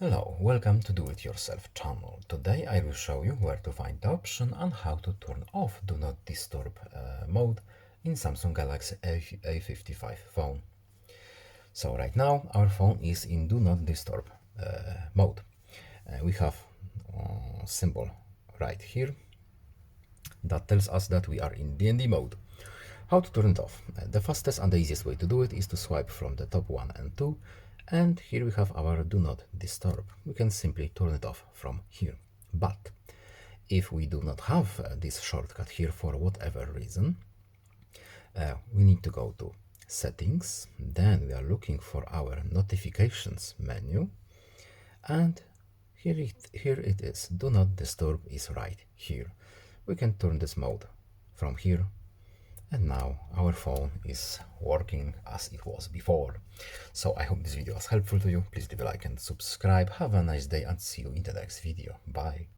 Hello, welcome to Do It Yourself channel. Today I will show you where to find the option and how to turn off Do Not Disturb mode in Samsung Galaxy A55 phone. So right now our phone is in Do Not Disturb mode. We have a symbol right here that tells us that we are in DND mode. How to turn it off? The fastest and the easiest way to do it is to swipe from the top 1 and 2, and here we have our Do Not Disturb. We can simply turn it off from here. But if we do not have this shortcut here for whatever reason, we need to go to Settings, then we are looking for our Notifications menu, and here it is. Do Not Disturb is right here. We can turn this mode from here, and now our phone is working as it was before. So I hope this video was helpful to you. Please leave a like and subscribe. Have a nice day and see you in the next video. Bye.